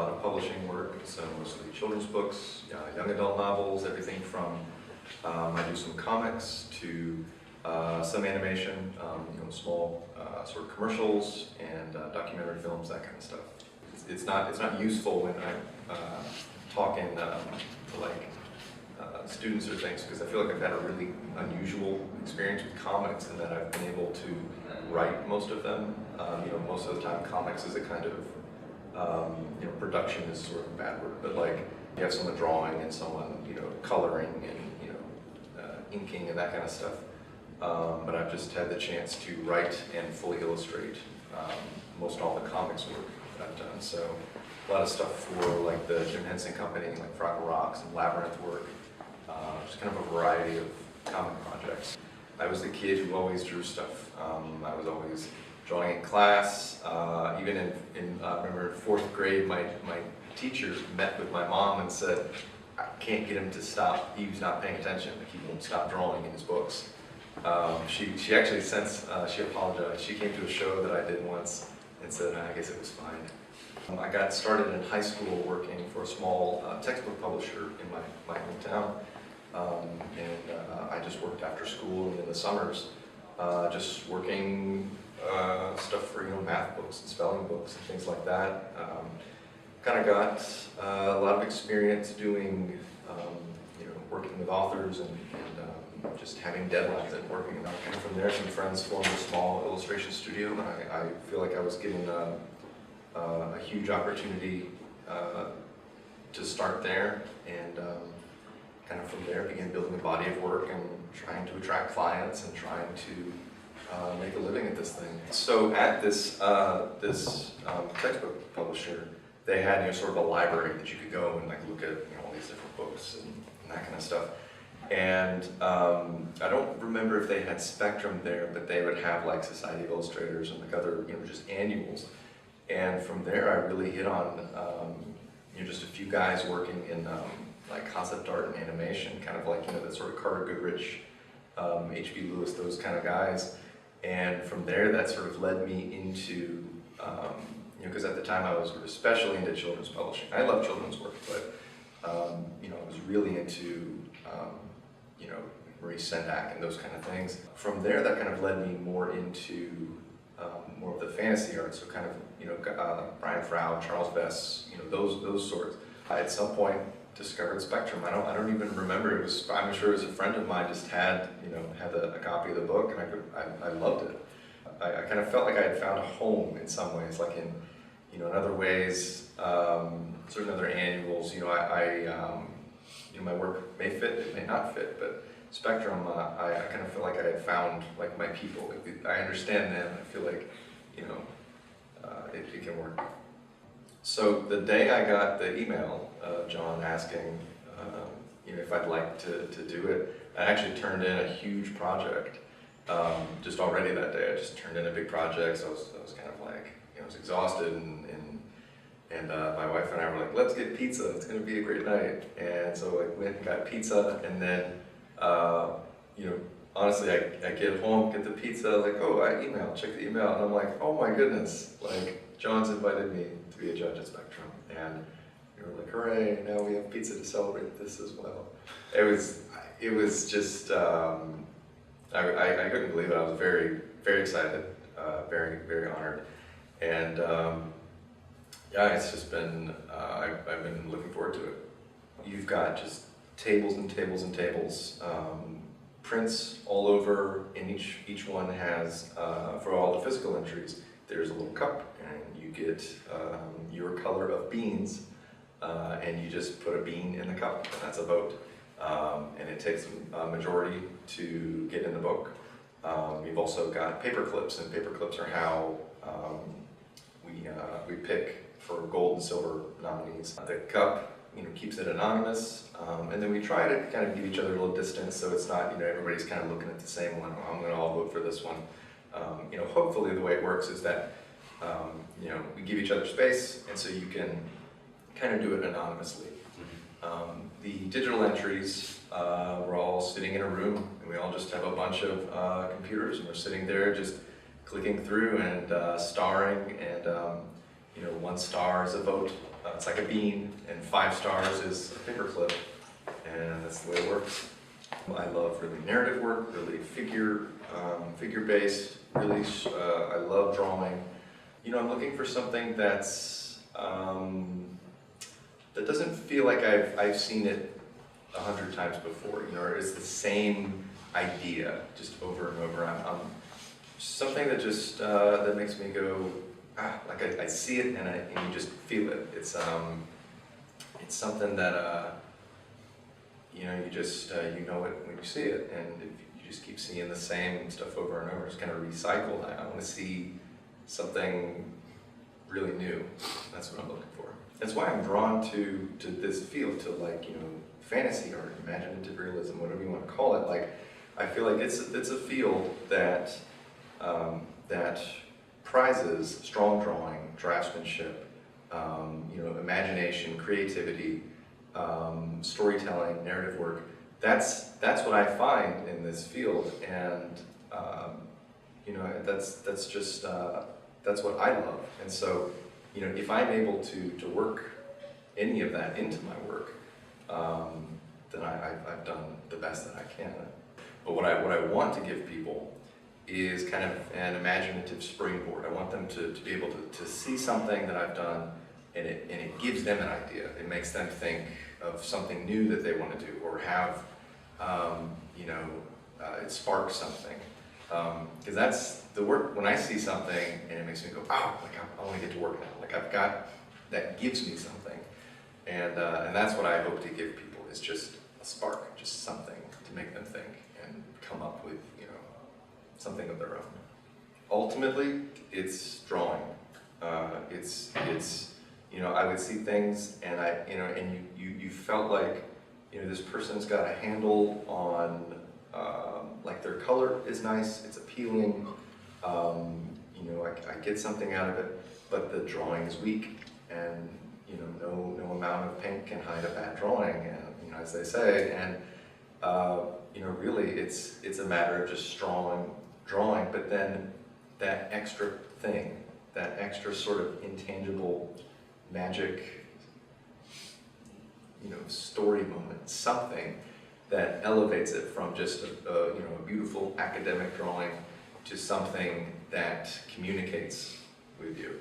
lot of publishing work, so mostly children's books, young adult novels, everything from I do some comics to some animation, small sort of commercials and documentary films, that kind of stuff. It's not useful when I'm talking to students or things, because I feel like I've had a really unusual experience with comics in that I've been able to write most of them. Most of the time comics is a kind of, production is sort of a bad word, but like you have someone drawing and someone, coloring and, inking and that kind of stuff. But I've just had the chance to write and fully illustrate most all the comics work that I've done. So a lot of stuff for like the Jim Henson Company, like Fraggle Rocks and Labyrinth work. Just kind of a variety of comic projects. I was the kid who always drew stuff. I was always drawing in class. Even in I remember 4th grade, my teacher met with my mom and said, I can't get him to stop. He was not paying attention. He won't stop drawing in his books. She actually, since she apologized, she came to a show that I did once and said, I guess it was fine. I got started in high school working for a small textbook publisher in my hometown. I just worked after school and in the summers, just working stuff for math books and spelling books and things like that. Kind of got a lot of experience doing, working with authors and just having deadlines and working. And kind of from there, some friends formed a small illustration studio, and I feel like I was given a huge opportunity to start there, and kind of from there began building a body of work and trying to attract clients and trying to make a living at this thing. So at this textbook publisher, they had sort of a library that you could go and like look at all these different books and that kind of stuff. And I don't remember if they had Spectrum there, but they would have like Society of Illustrators and like other just annuals. And from there, I really hit on just a few guys working in like concept art and animation, kind of like that sort of Carter Goodrich, H.B. Lewis, those kind of guys. And from there, that sort of led me into because at the time I was especially into children's publishing. I love children's work, but I was really into Maurice Sendak and those kind of things. From there, that kind of led me more into more of the fantasy art, so kind of Brian Froud, Charles Vess, those sorts. I at some point discovered Spectrum. I don't even remember. I'm sure it was a friend of mine just had a copy of the book, and I loved it. I kind of felt like I had found a home in some ways, like in in other ways, certain other annuals. My work may fit, it may not fit, but Spectrum, I kind of feel like I had found like my people. I understand them. I feel like it can work. So the day I got the email of John asking if I'd like to do it, I actually turned in a huge project. Just already that day, I just turned in a big project. So I was kind of like, I was exhausted, and my wife and I were like, let's get pizza. It's going to be a great night. And so I went and got pizza, and then honestly, I get home, get the pizza. I was like, oh, check the email, and I'm like, oh my goodness, like John's invited me to be a judge at Spectrum, and we were like, hooray! Now we have pizza to celebrate this as well. It was just. I couldn't believe it. I was very, very excited, very, very honored, and it's just been. I've been looking forward to it. You've got just tables and tables and tables, prints all over, and each one has for all the physical entries. There's a little cup, and you get your color of beans, and you just put a bean in the cup, and that's a vote. And it takes a majority to get in the book. We've also got paper clips, and paper clips are how we pick for gold and silver nominees. The cup, keeps it anonymous, and then we try to kind of give each other a little distance, so it's not, everybody's kind of looking at the same one. I'm going to all vote for this one. Hopefully the way it works is that we give each other space, and so you can kind of do it anonymously. The digital entries, we're all sitting in a room, and we all just have a bunch of computers, and we're sitting there just clicking through and starring, and 1 star is a vote, it's like a bean, and 5 stars is a paperclip, and that's the way it works. I love really narrative work, really figure-based, really, I love drawing. You know, I'm looking for something that's, that doesn't feel like I've seen it 100 times before, you know, or it's the same idea just over and over. I'm something that just, that makes me go, like I see it and you just feel it. It's something that, you know, you just, you know it when you see it, and if you just keep seeing the same stuff over and over, it's kind of recycled. I want to see something really new. That's what I'm looking for. That's why I'm drawn to this field, to, like, you know, fantasy art, imaginative realism, whatever you want to call it. Like, I feel like it's a field that that prizes strong drawing, draftsmanship, you know, imagination, creativity, storytelling, narrative work. That's what I find in this field, and you know, that's just that's what I love. And so, you know, if I'm able to work any of that into my work, then I've done the best that I can. But what I want to give people is kind of an imaginative springboard. I want them to be able to see something that I've done, and it gives them an idea. It makes them think of something new that they want to do, or have, you know, it sparks something. Because that's the work, when I see something and it makes me go, oh, like I want to get to work now. Like I've got, that gives me something. And that's what I hope to give people, is just a spark, just something to make them think and come up with, you know, something of their own. Ultimately, it's drawing. It's you know, I would see things and you know, and you felt like, you know, this person's got a handle on, like their color is nice, it's appealing, you know, I get something out of it, but the drawing is weak, and, you know, no amount of paint can hide a bad drawing, and, you know, as they say, and, you know, really it's a matter of just strong drawing, but then that extra thing, that extra sort of intangible magic, you know, story moment, something that elevates it from just you know, a beautiful academic drawing to something that communicates with you.